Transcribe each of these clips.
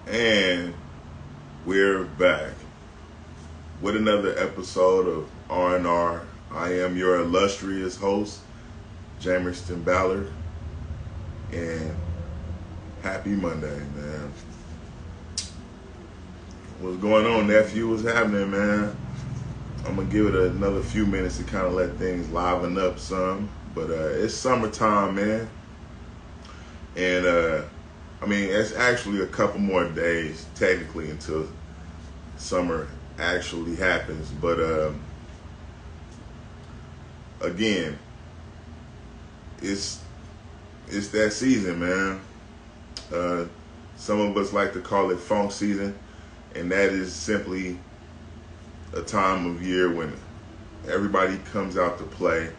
And we're back with another episode of R&R. I am your illustrious host, Jamerson Ballard, and happy Monday, man. What's going on, nephew? What's happening, man? I'm gonna give it another few minutes to kind of let things liven up some, but it's summertime, man, and it's actually a couple more days technically until summer actually happens, but again, it's that season, man. Some of us like to call it funk season, and that is simply a time of year when everybody comes out to play,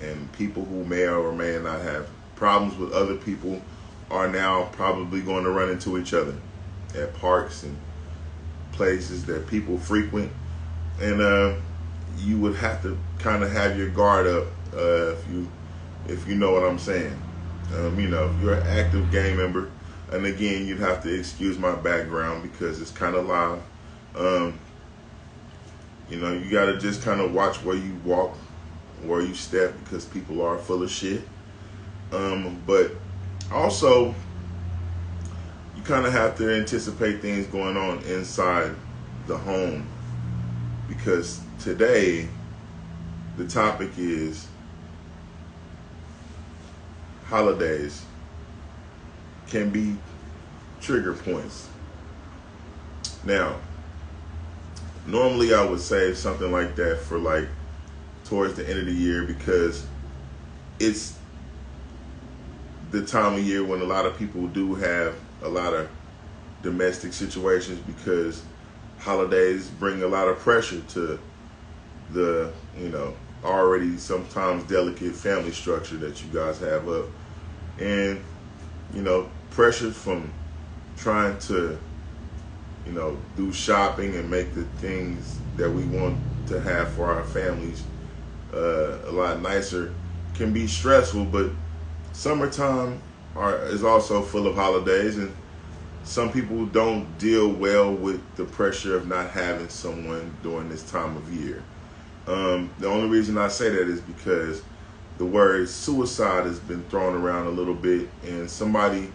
and people who may or may not have problems with other people are now probably going to run into each other at parks and places that people frequent, and you would have to kind of have your guard up if you know what I'm saying. If you're an active gang member, and again, you'd have to excuse my background because it's kind of loud. You got to just kind of watch where you walk, where you step, because people are full of shit. But also, you kind of have to anticipate things going on inside the home, because today the topic is holidays can be trigger points. Now, normally I would say something like that for like towards the end of the year, because it's the time of year when a lot of people do have a lot of domestic situations, because holidays bring a lot of pressure to the already sometimes delicate family structure that you guys have up, and pressure from trying to do shopping and make the things that we want to have for our families a lot nicer can be stressful. But summertime is also full of holidays, and some people don't deal well with the pressure of not having someone during this time of year. The only reason I say that is because the word suicide has been thrown around a little bit, and somebody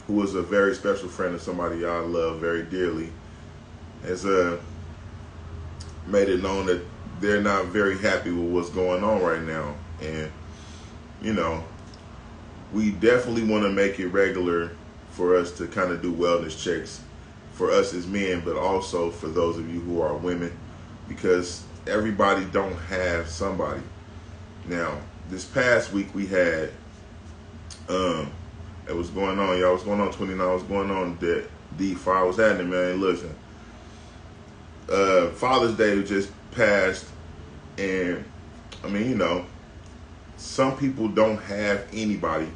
who was a very special friend of somebody I love very dearly has made it known that they're not very happy with what's going on right now. And we definitely want to make it regular for us to kind of do wellness checks for us as men, but also for those of you who are women, because everybody don't have somebody. Now, this past week we had it was going on, y'all. What's going on, 29? What's going on, D5? What's happening, man? Listen, Father's Day just passed, and some people don't have anybody.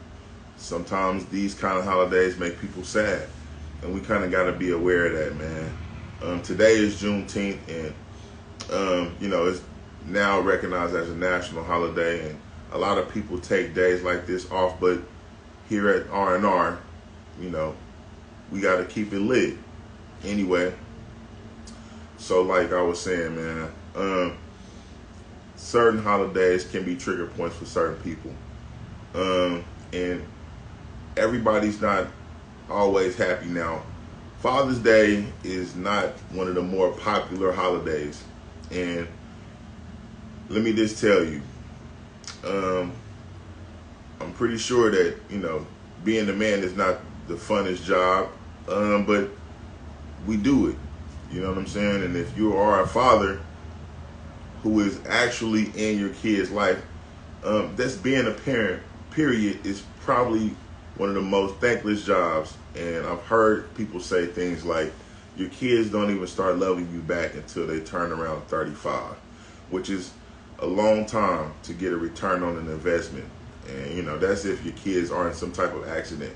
Sometimes these kind of holidays make people sad, and we kind of got to be aware of that, man. Today is Juneteenth, and it's now recognized as a national holiday, and a lot of people take days like this off. But here at R&R, we got to keep it lit anyway. So like I was saying, man, certain holidays can be trigger points for certain people, and everybody's not always happy. Now, Father's Day is not one of the more popular holidays, and let me just tell you, I'm pretty sure that being a man is not the funnest job, but we do it. You know what I'm saying? And if you are a father who is actually in your kid's life, that's being a parent, period, is probably one of the most thankless jobs. And I've heard people say things like, your kids don't even start loving you back until they turn around 35, which is a long time to get a return on an investment. And that's if your kids are in some type of accident.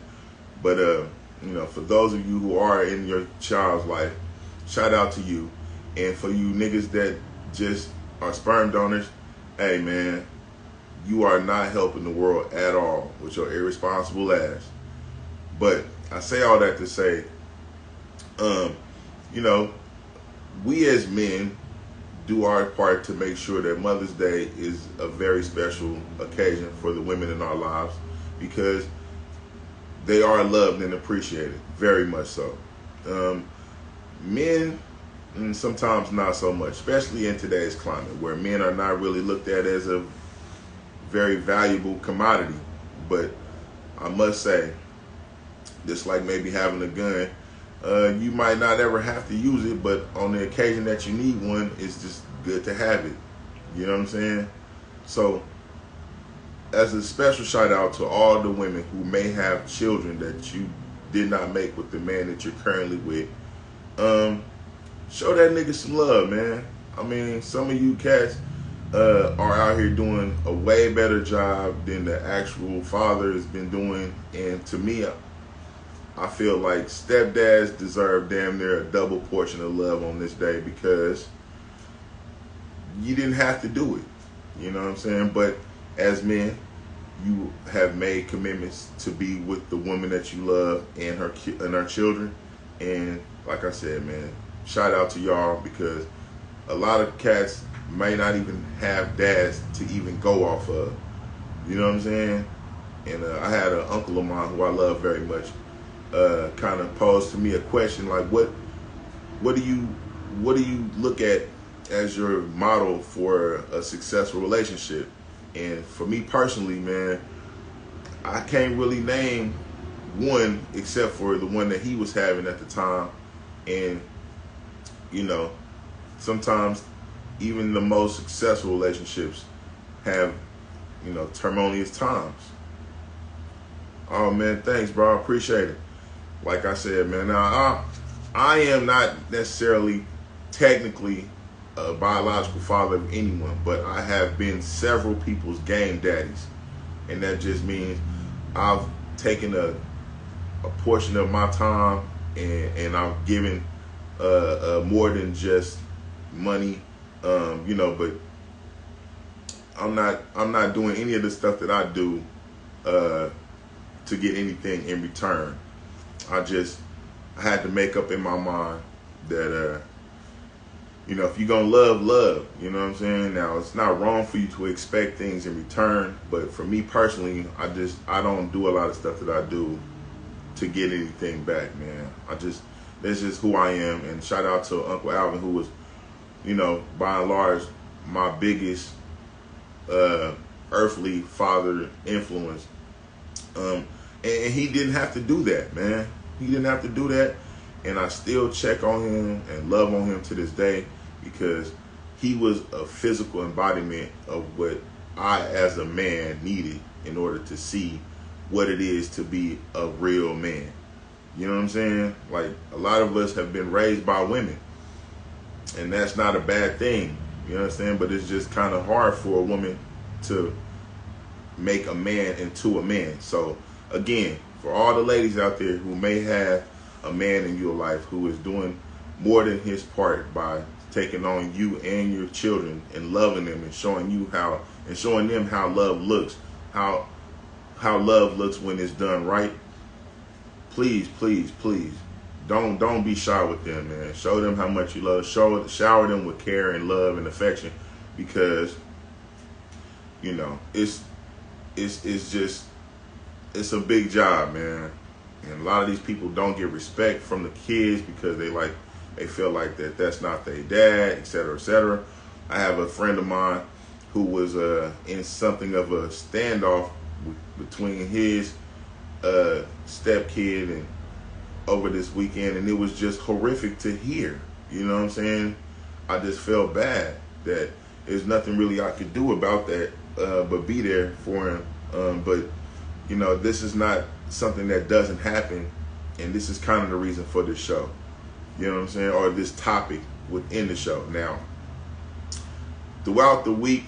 But for those of you who are in your child's life, shout out to you. And for you niggas that just are sperm donors, hey man, you are not helping the world at all with your irresponsible ass. But I say all that to say, Um, you know, we as men do our part to make sure that Mother's Day is a very special occasion for the women in our lives, because they are loved and appreciated, very much so. Men, sometimes not so much, especially in today's climate, where men are not really looked at as a very valuable commodity. But I must say, just like maybe having a gun, you might not ever have to use it, but on the occasion that you need one, it's just good to have it. You know what I'm saying? So, as a special shout out to all the women who may have children that you did not make with the man that you're currently with, show that nigga some love, man. I mean, some of you cats are out here doing a way better job than the actual father has been doing, and to me, I feel like stepdads deserve damn near a double portion of love on this day, because you didn't have to do it. You know what I'm saying? But as men, you have made commitments to be with the woman that you love and her children. And like I said, man, shout out to y'all, because a lot of cats may not even have dads to even go off of. You know what I'm saying? And I had an uncle of mine who I love very much, kind of posed to me a question like, what do you look at as your model for a successful relationship? And for me personally, man, I can't really name one except for the one that he was having at the time. And you know, sometimes even the most successful relationships have, you know, tumultuous times. Oh man, thanks, bro. I appreciate it. Like I said, man, now I am not necessarily technically a biological father of anyone, but I have been several people's game daddies, and that just means I've taken a portion of my time and I've given more than just money, you know. But I'm not doing any of the stuff that I do to get anything in return. I had to make up in my mind that you know, if you're gonna love, you know what I'm saying? Now, it's not wrong for you to expect things in return, but for me personally, I don't do a lot of stuff that I do to get anything back, man. That's just who I am. And shout out to Uncle Alvin, who was, you know, by and large, my biggest earthly father influence. And he didn't have to do that, man. He didn't have to do that. And I still check on him and love on him to this day, because he was a physical embodiment of what I, as a man, needed in order to see what it is to be a real man. You know what I'm saying? Like, a lot of us have been raised by women, and that's not a bad thing. You know what I'm saying? But it's just kind of hard for a woman to make a man into a man. So, again, for all the ladies out there who may have a man in your life who is doing more than his part by taking on you and your children and loving them and showing them how love looks, how love looks when it's done right. Please, please, please, don't be shy with them, man. Show them how much you love. Shower them with care and love and affection, because you know it's a big job, man. And a lot of these people don't get respect from the kids because they feel like that's not their dad, etc., etc. I have a friend of mine who was in something of a standoff between his stepkid and over this weekend, and it was just horrific to hear. You know what I'm saying? I just felt bad that there's nothing really I could do about that, but be there for him. But you know, this is not something that doesn't happen, and this is kind of the reason for this show. You know what I'm saying? Or this topic within the show. Now, throughout the week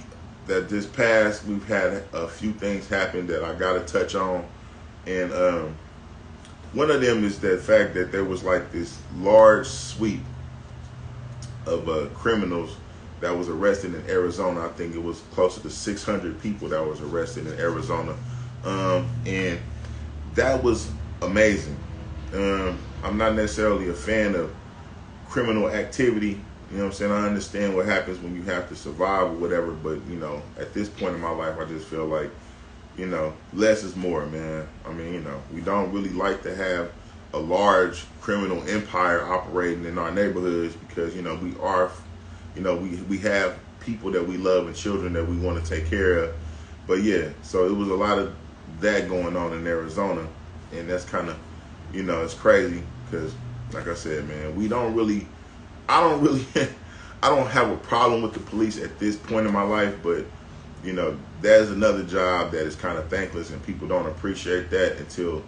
that just passed, we've had a few things happen that I got to touch on. And one of them is that fact that there was like this large sweep of criminals that was arrested in Arizona. I think it was closer to 600 people that was arrested in Arizona. And that was amazing. I'm not necessarily a fan of criminal activity. You know what I'm saying? I understand what happens when you have to survive or whatever, but you know, at this point in my life, I just feel like, you know, less is more, man. I mean, you know, we don't really like to have a large criminal empire operating in our neighborhoods because, you know, we are, you know, we have people that we love and children that we want to take care of. But yeah, so it was a lot of that going on in Arizona, and that's kind of, you know, it's crazy because, like I said, man, I don't really, I don't have a problem with the police at this point in my life, but you know, there's another job that is kind of thankless, and people don't appreciate that until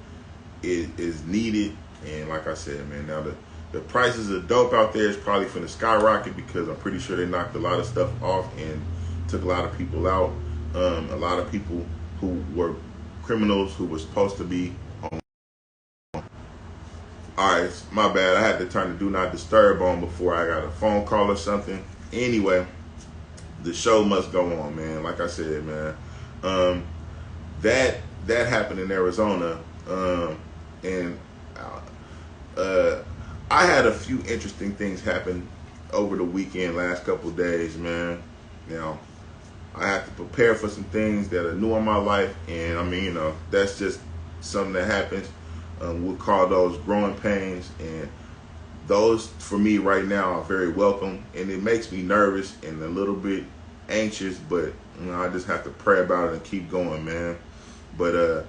it is needed. And like I said, man, now the prices of dope out there is probably finna skyrocket because I'm pretty sure they knocked a lot of stuff off and took a lot of people out. A lot of people who were criminals who were supposed to be on. Alright, my bad. I had to turn the do not disturb on before I got a phone call or something. Anyway, the show must go on, man. Like I said, man, that happened in Arizona, and I had a few interesting things happen over the weekend, last couple of days, man. Now, I have to prepare for some things that are new in my life, and I mean, you know, that's just something that happens. We'll call those growing pains, and those for me right now are very welcome, and it makes me nervous and a little bit anxious, but you know, I just have to pray about it and keep going, man. But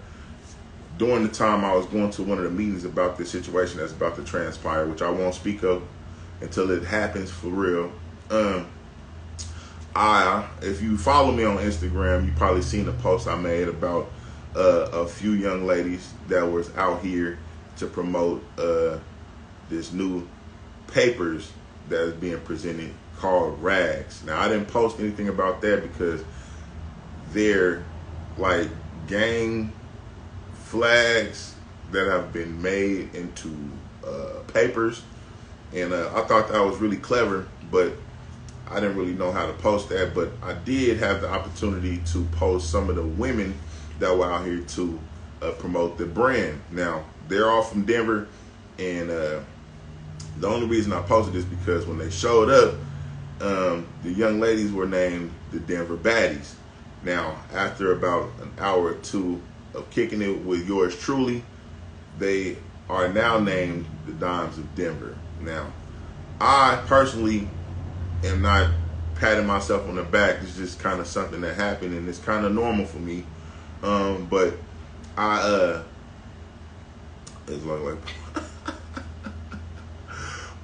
during the time I was going to one of the meetings about this situation that's about to transpire, which I won't speak of until it happens for real. If you follow me on Instagram, you probably seen a post I made about a few young ladies that was out here to promote this new papers that is being presented called Rags. Now, I didn't post anything about that because they're like gang flags that have been made into papers, and I thought that was really clever, but I didn't really know how to post that. But I did have the opportunity to post some of the women that were out here to promote the brand. Now, they're all from Denver, and the only reason I posted this because when they showed up, the young ladies were named the Denver Baddies. Now, after about an hour or two of kicking it with yours truly, they are now named the Dimes of Denver. Now, I personally am not patting myself on the back. It's just kind of something that happened, and it's kind of normal for me. But it's like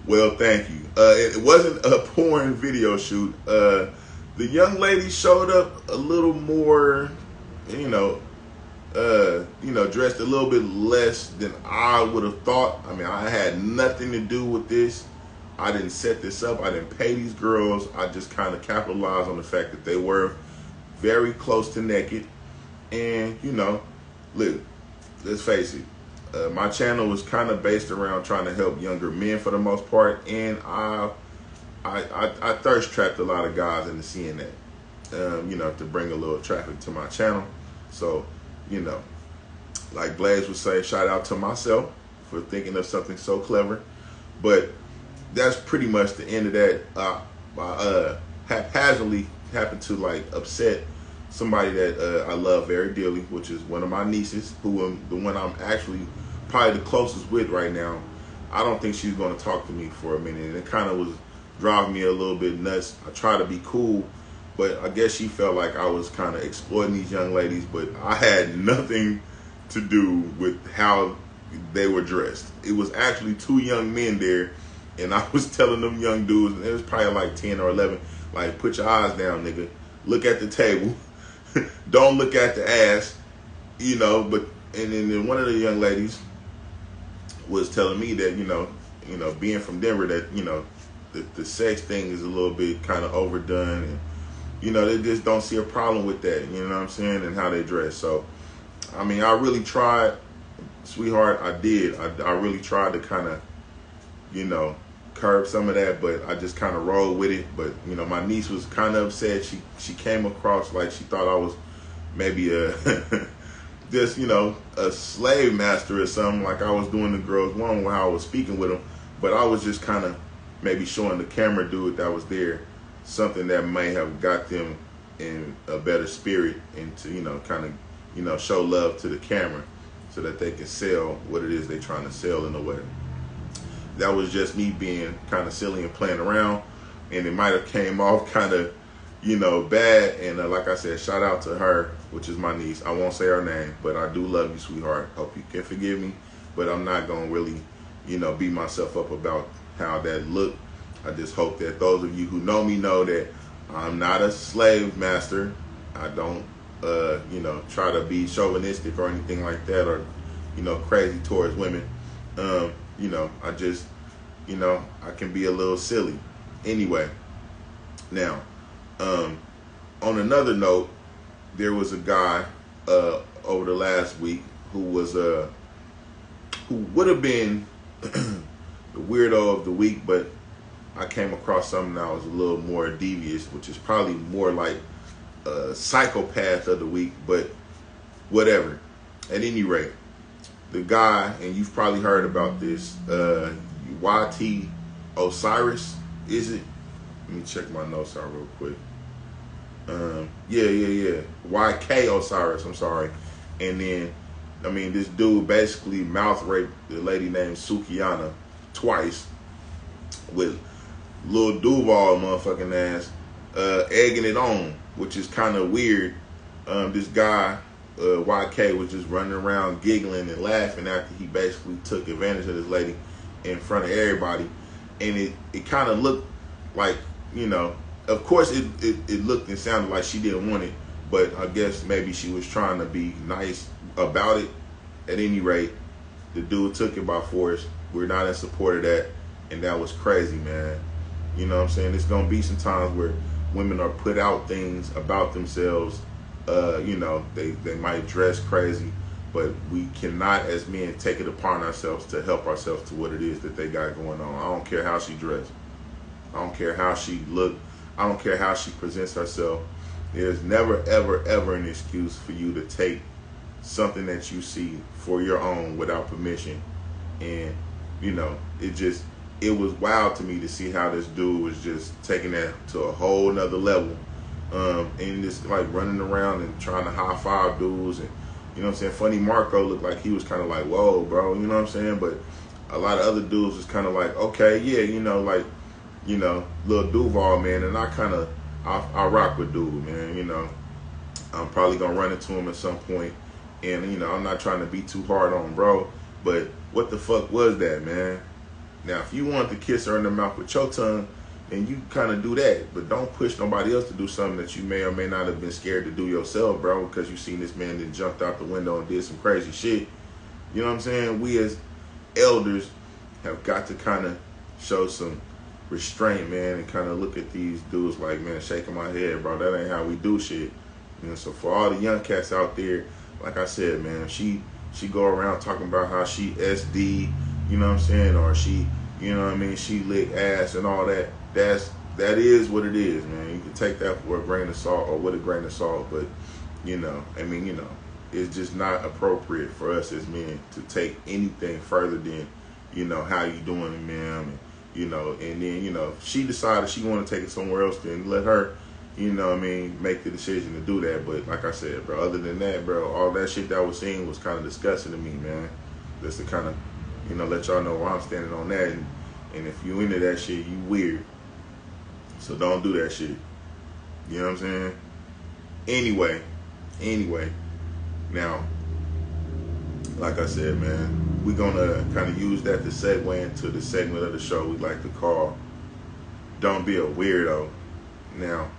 well, thank you. It wasn't a porn video shoot. The young lady showed up a little more, dressed a little bit less than I would have thought. I mean, I had nothing to do with this. I didn't set this up. I didn't pay these girls. I just kind of capitalized on the fact that they were very close to naked. And, look, let's face it. My channel was kind of based around trying to help younger men for the most part, and I thirst trapped a lot of guys into seeing that, to bring a little traffic to my channel. So, like Blaze would say, shout out to myself for thinking of something so clever. But that's pretty much the end of that. I haphazardly happened to upset somebody that I love very dearly, which is one of my nieces, who the one I'm actually probably the closest with right now. I don't think she's going to talk to me for a minute, and it kind of was driving me a little bit nuts. I try to be cool, but I guess she felt like I was kind of exploiting these young ladies, but I had nothing to do with how they were dressed. It was actually two young men there, and I was telling them young dudes, and it was probably like 10 or 11, like, put your eyes down, nigga. Look at the table. Don't look at the ass, but, and then one of the young ladies was telling me that, being from Denver, that, the sex thing is a little bit kind of overdone, and, they just don't see a problem with that, you know what I'm saying, and how they dress. So, I mean, I really tried, sweetheart, I did. I really tried to kind of, curb some of that, but I just kind of rolled with it. But, my niece was kind of upset. She came across like she thought I was maybe just, you know, a slave master or something, like I was doing the girls one while I was speaking with them, but I was just kind of maybe showing the camera dude that was there something that may have got them in a better spirit and to, you know, kind of, you know, show love to the camera so that they can sell what it is they're trying to sell in a way. That was just me being kind of silly and playing around, and it might have came off kind of, you know, bad. And like I said, shout out to her, which is my niece. I won't say her name, but I do love you, sweetheart. Hope you can forgive me, but I'm not going to really, you know, beat myself up about how that looked. I just hope that those of you who know me know that I'm not a slave master. I don't, you know, try to be chauvinistic or anything like that, or, you know, crazy towards women. You know, I just, you know, I can be a little silly. Anyway, now, on another note, there was a guy over the last week who was who would have been the weirdo of the week, but I came across something that was a little more devious, which is probably more like a psychopath of the week, but whatever. At any rate, the guy, and you've probably heard about this, YT Osiris, is it? Let me check my notes out real quick. Yeah. YK Osiris, I'm sorry. And then, I mean, this dude basically mouth raped the lady named Sukiana twice with Lil Duval motherfucking ass egging it on, which is kind of weird. This guy, YK, was just running around giggling and laughing after he basically took advantage of this lady in front of everybody. And it kind of looked like, you know, of course it looked and sounded like she didn't want it, but I guess maybe she was trying to be nice about it. At any rate, the dude took it by force. We're not in support of that, and that was crazy, man. You know what I'm saying? There's going to be some times where women are put out things about themselves. You know, they might dress crazy, but we cannot, as men, take it upon ourselves to help ourselves to what it is that they got going on. I don't care how she dressed. I don't care how she looked. I don't care how she presents herself. There's never, ever, ever an excuse for you to take something that you see for your own without permission. And, you know, it was wild to me to see how this dude was just taking that to a whole nother level. And just like running around and trying to high five dudes. And, you know what I'm saying? Funny Marco looked like he was kind of like, whoa, bro, you know what I'm saying? But a lot of other dudes was kind of like, okay, yeah, you know, like, you know, Lil Duval, man. And I rock with dude, man. You know, I'm probably going to run into him at some point. And, you know, I'm not trying to be too hard on bro, but what the fuck was that, man? Now, if you want to kiss her in the mouth with your tongue, then you kind of do that. But don't push nobody else to do something that you may or may not have been scared to do yourself, bro, because you seen this man that jumped out the window and did some crazy shit. You know what I'm saying? We as elders have got to kind of show some restraint, man, and kind of look at these dudes like, man, shaking my head, bro. That ain't how we do shit. You know, so for all the young cats out there, like I said, man, she go around talking about how she SD, you know what I'm saying, or she, you know what I mean, she lick ass and all that. That is what it is, man. You can take that for a grain of salt or with a grain of salt, but, you know, I mean, you know, it's just not appropriate for us as men to take anything further than, you know, how you doing, ma'am, and, you know, and then, you know, if she decided she want to take it somewhere else, then let her, you know what I mean, make the decision to do that. But like I said, bro, other than that, bro, all that shit that I was seeing was kind of disgusting to me, man. Just to kind of, you know, let y'all know where I'm standing on that. And if you into that shit, you weird. So don't do that shit. You know what I'm saying? Anyway. Now, like I said, man, we're going to kind of use that to segue into the segment of the show we like to call Don't Be a Weirdo. Now,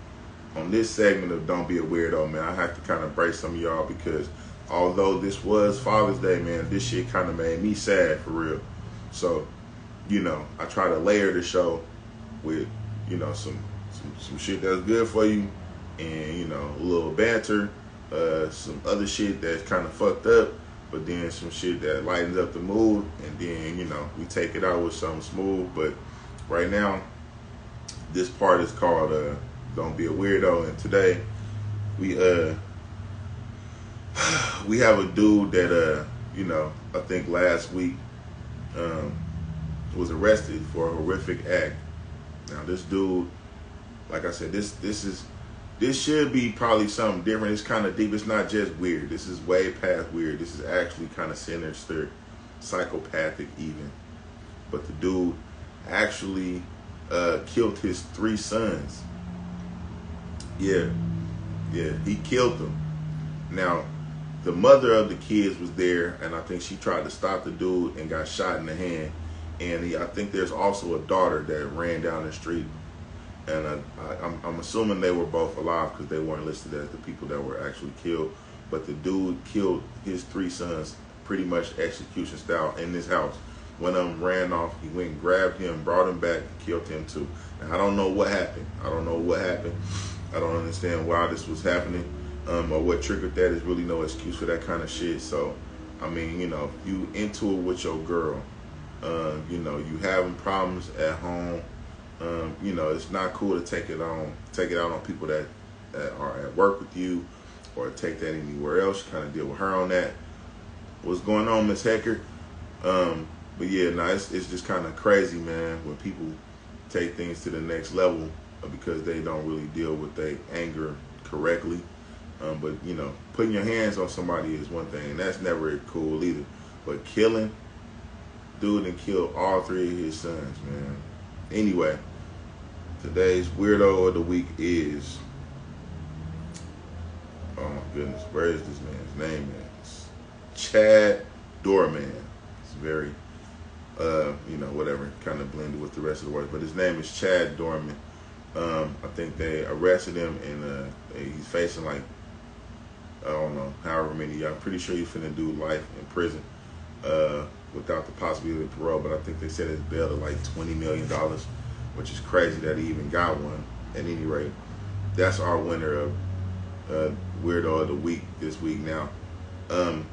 on this segment of Don't Be a Weirdo, man, I have to kind of brace some of y'all because although this was Father's Day, man, this shit kind of made me sad for real. So, you know, I try to layer the show with, you know, some shit that's good for you and, you know, a little banter, some other shit that's kind of fucked up, but then some shit that lightens up the mood, and then, you know, we take it out with something smooth. But right now, this part is called Don't Be a Weirdo, and today we we have a dude that I think last week um, was arrested for a horrific act. Now this dude, like I said, this should be probably something different. It's kind of deep. It's not just weird. This is way past weird. This is actually kind of sinister, psychopathic even. But the dude actually killed his 3 sons. Yeah, he killed them. Now, the mother of the kids was there, and I think she tried to stop the dude and got shot in the hand. And I think there's also a daughter that ran down the street. And I'm assuming they were both alive because they weren't listed as the people that were actually killed. But the dude killed his 3 sons pretty much execution style in this house. One of them ran off. He went and grabbed him, brought him back, and killed him too. Now, I don't know what happened. I don't understand why this was happening or what triggered that. There's really no excuse for that kind of shit. So, I mean, if you into it with your girl, you having problems at home, it's not cool to take it out on people that are at work with you or take that anywhere else. You kind of deal with her on that. What's going on, Miss Hecker? But yeah, it's just kind of crazy, man, when people take things to the next level because they don't really deal with their anger correctly. But putting your hands on somebody is one thing, and that's never cool either. But killing, dude, and killed all 3 of his sons, man. Anyway, today's weirdo of the week is, oh my goodness, where is this man's name? It's Chad Dorman. It's very, whatever, kind of blended with the rest of the words, but his name is Chad Dorman. I think they arrested him, and he's facing like, I don't know, however many. I'm pretty sure he's finna do life in prison without the possibility of parole, but I think they said his bail is like $20 million, which is crazy that he even got one. At any rate, that's our winner of Weirdo of the Week this week. Now,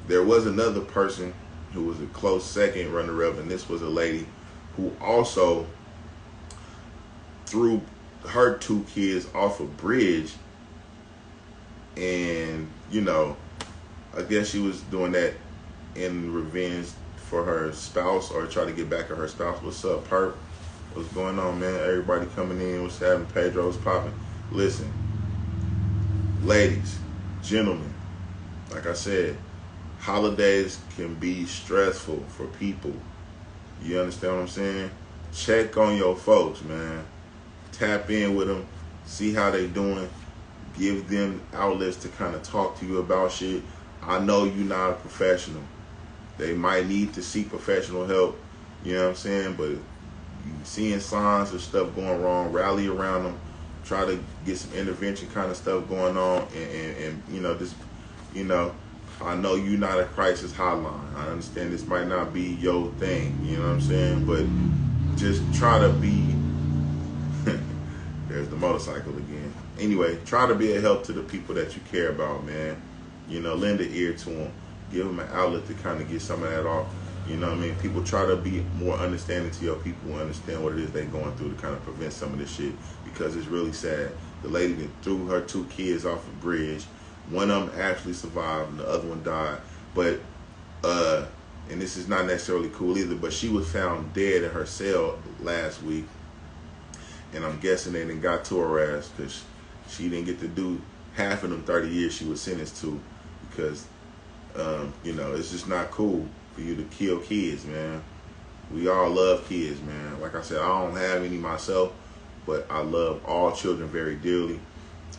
there was another person who was a close second runner-up, and this was a lady who also threw her 2 kids off a bridge, and I guess she was doing that in revenge for her spouse, or try to get back at her spouse. What's up, Perp? What's going on, man? Everybody coming in. What's happening? Pedro's popping. Listen, ladies, gentlemen, like I said, holidays can be stressful for people. You understand what I'm saying? Check on your folks, man. Tap in with them. See how they doing. Give them outlets to kind of talk to you about shit. I know you're not a professional. They might need to seek professional help. You know what I'm saying? But you seeing signs of stuff going wrong, rally around them. Try to get some intervention kind of stuff going on. And I know you're not a crisis hotline. I understand this might not be your thing. You know what I'm saying? But just try to be... There's the motorcycle again. Anyway, try to be a help to the people that you care about, man. Lend an ear to them. Give them an outlet to kind of get some of that off. You know what I mean? People try to be more understanding to your people and understand what it is they're going through to kind of prevent some of this shit, because it's really sad. The lady that threw her 2 kids off a bridge, one of them actually survived and the other one died. But, and this is not necessarily cool either, but she was found dead in her cell last week. And I'm guessing they didn't got to her ass because she didn't get to do half of them 30 years she was sentenced to, because, it's just not cool for you to kill kids, man. We all love kids, man. Like I said, I don't have any myself, but I love all children very dearly.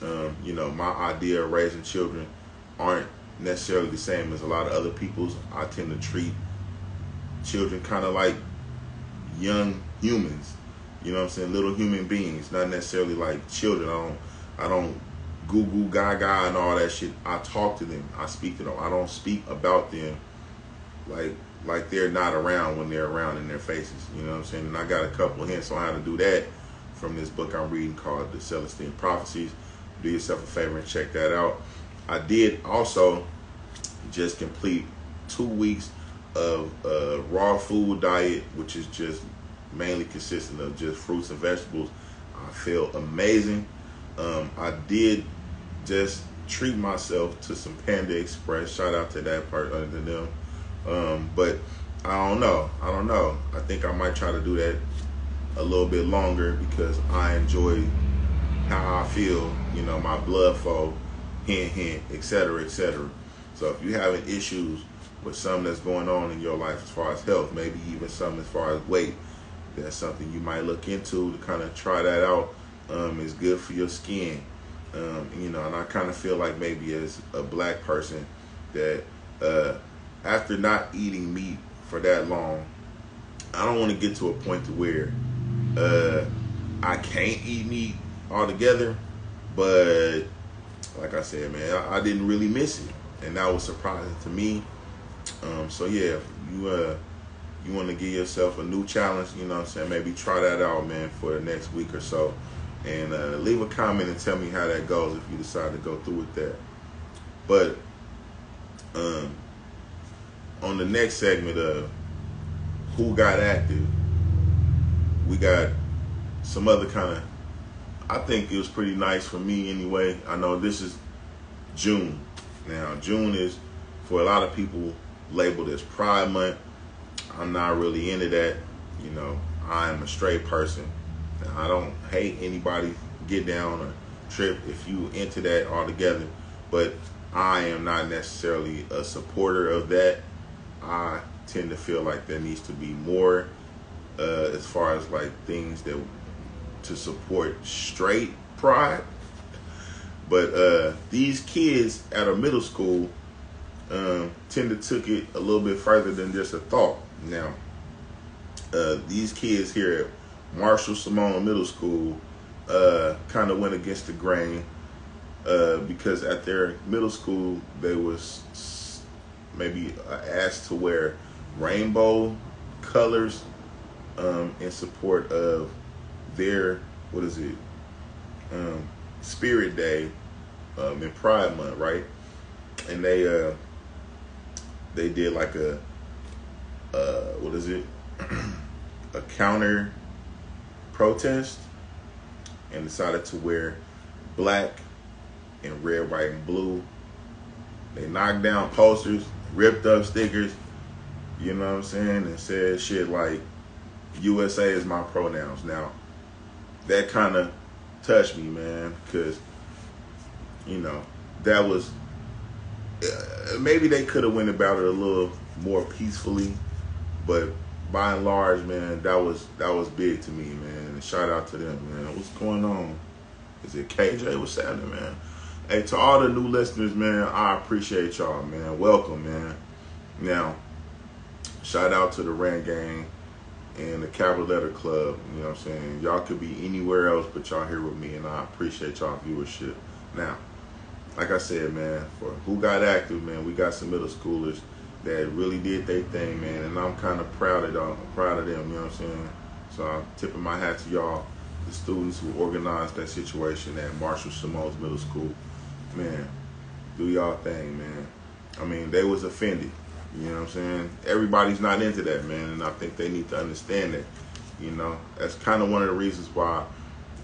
My idea of raising children aren't necessarily the same as a lot of other people's. I tend to treat children kind of like young humans. You know what I'm saying? Little human beings, not necessarily like children. I don't goo goo gaga and all that shit. I talk to them. I speak to them. I don't speak about them like they're not around when they're around in their faces. You know what I'm saying? And I got a couple of hints on how to do that from this book I'm reading called The Celestine Prophecies. Do yourself a favor and check that out. I did also just complete 2 weeks of a raw food diet, which is just mainly consisting of just fruits and vegetables. I feel amazing. I did just treat myself to some Panda Express. Shout out to that part to them. But I don't know. I think I might try to do that a little bit longer because I enjoy how I feel, my blood flow, hint, etc., etc. So if you're having issues with something that's going on in your life as far as health, maybe even something as far as weight, that's something you might look into to kind of try that out. It's good for your skin. And I kind of feel like maybe as a black person that after not eating meat for that long, I don't want to get to a point to where I can't eat meat altogether. But like I said, man, I didn't really miss it, and that was surprising to me. So yeah, if you want to give yourself a new challenge, maybe try that out, man, for the next week or so. And leave a comment and tell me how that goes if you decide to go through with that. But on the next segment of Who Got Active, we got some other kind of, I think it was pretty nice for me anyway. I know this is June. Now, June is, for a lot of people, labeled as Pride Month. I'm not really into that. I am a straight person. I don't hate anybody get down or trip if you into that altogether, but I am not necessarily a supporter of that. I tend to feel like there needs to be more as far as like things that to support straight pride. But these kids at a middle school tend to took it a little bit further than just a thought. Now, these kids here at Marshall Simone Middle School kind of went against the grain because at their middle school they was maybe asked to wear rainbow colors in support of their Spirit Day in Pride Month, right? And they did like a a counter protest and decided to wear black and red, white, and blue. They knocked down posters, ripped up stickers, you know what I'm saying, and said shit like, USA is my pronouns. Now, that kind of touched me, man, because, that was, maybe they could have went about it a little more peacefully, but by and large, man, that was big to me, man. And shout out to them, man. What's going on? Is it KJ? What's happening, man? Hey, to all the new listeners, man, I appreciate y'all, man. Welcome, man. Now, shout out to the Rand Gang and the Capital Letter Club. You know what I'm saying? Y'all could be anywhere else, but y'all here with me, and I appreciate y'all viewership. Now, like I said, man, for Who Got Active, man, we got some middle schoolers that really did their thing, man, and I'm kind of proud of them, you know what I'm saying? So I'm tipping my hat to y'all, the students who organized that situation at Marshall Simone's Middle School. Man, do y'all thing, man. I mean, they was offended, you know what I'm saying? Everybody's not into that, man, and I think they need to understand that, That's kind of one of the reasons why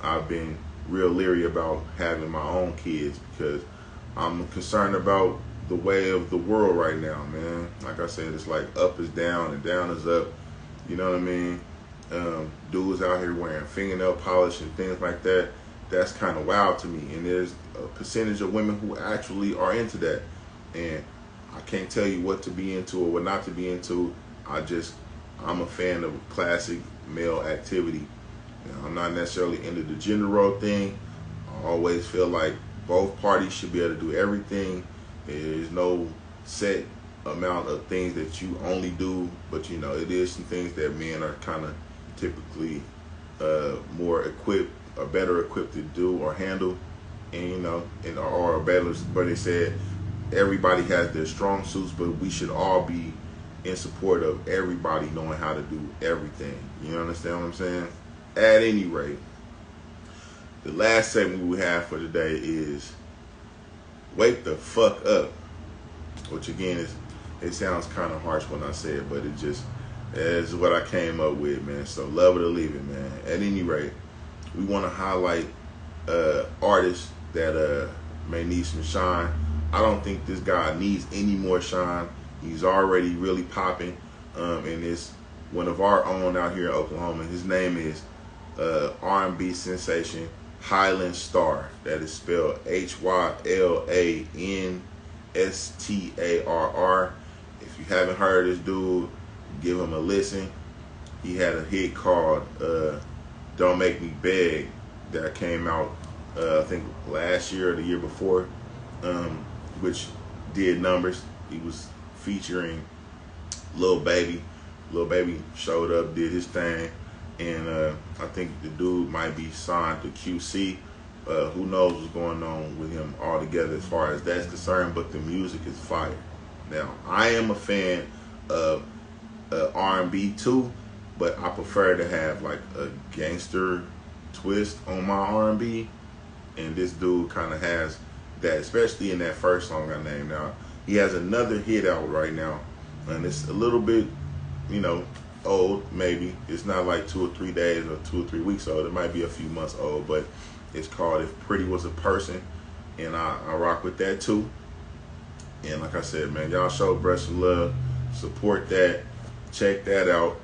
I've been real leery about having my own kids, because I'm concerned about the way of the world right now, man. Like I said, it's like up is down and down is up. You know what I mean? Dudes out here wearing fingernail polish and things like that. That's kind of wild to me. And there's a percentage of women who actually are into that. And I can't tell you what to be into or what not to be into. I'm a fan of classic male activity. I'm not necessarily into the gender role thing. I always feel like both parties should be able to do everything. There's no set amount of things that you only do, but it is some things that men are kind of typically more equipped or better equipped to do or handle, and or better. But they said everybody has their strong suits, but we should all be in support of everybody knowing how to do everything. You understand what I'm saying? At any rate, the last segment we have for today is Wake the Fuck Up, which again it sounds kind of harsh when I say it, but it is what I came up with, man. So love it or leave it, man. At any rate, we want to highlight artists that may need some shine. I don't think this guy needs any more shine. He's already really popping, and it's one of our own out here in Oklahoma. His name is R&B sensation Highland Star. That is spelled HYLANSTARR. If you haven't heard this dude, give him a listen. He had a hit called Don't Make Me Beg that came out I think last year or the year before, which did numbers. He was featuring Lil Baby. Lil Baby showed up, did his thing, and I think the dude might be signed to QC. Who knows what's going on with him altogether as far as that's concerned, but the music is fire. Now, I am a fan of R&B too, but I prefer to have like a gangster twist on my R&B, and this dude kind of has that, especially in that first song I named. Now, he has another hit out right now, and it's a little bit, old, maybe. It's not like 2 or 3 days or 2 or 3 weeks old. It might be a few months old, but it's called If Pretty Was a Person, and I rock with that too. And like I said, man, y'all show bruh some love, support that, check that out.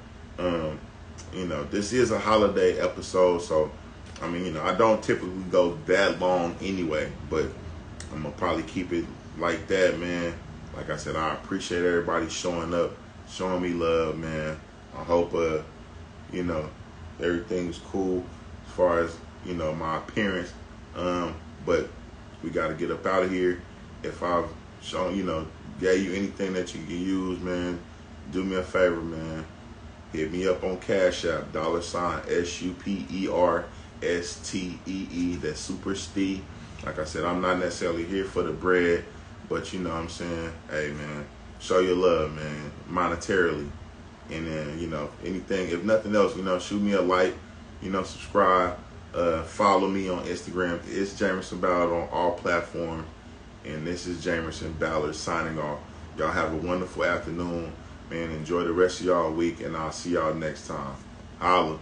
This is a holiday episode, so I don't typically go that long anyway, but I'm gonna probably keep it like that, man. Like I said, I appreciate everybody showing up, showing me love, man. I hope everything's cool as far as my appearance, but we got to get up out of here. If I've shown gave you anything that you can use, man, do me a favor, man. Hit me up on Cash App, $SUPERSTEE. That's Super Steve. Like I said, I'm not necessarily here for the bread, but you know what I'm saying? Hey, man, show your love, man, monetarily. And then, anything, if nothing else, shoot me a like, subscribe, follow me on Instagram. It's Jamerson Ballard on all platforms. And this is Jamerson Ballard signing off. Y'all have a wonderful afternoon, man. Enjoy the rest of y'all week, and I'll see y'all next time. Holla.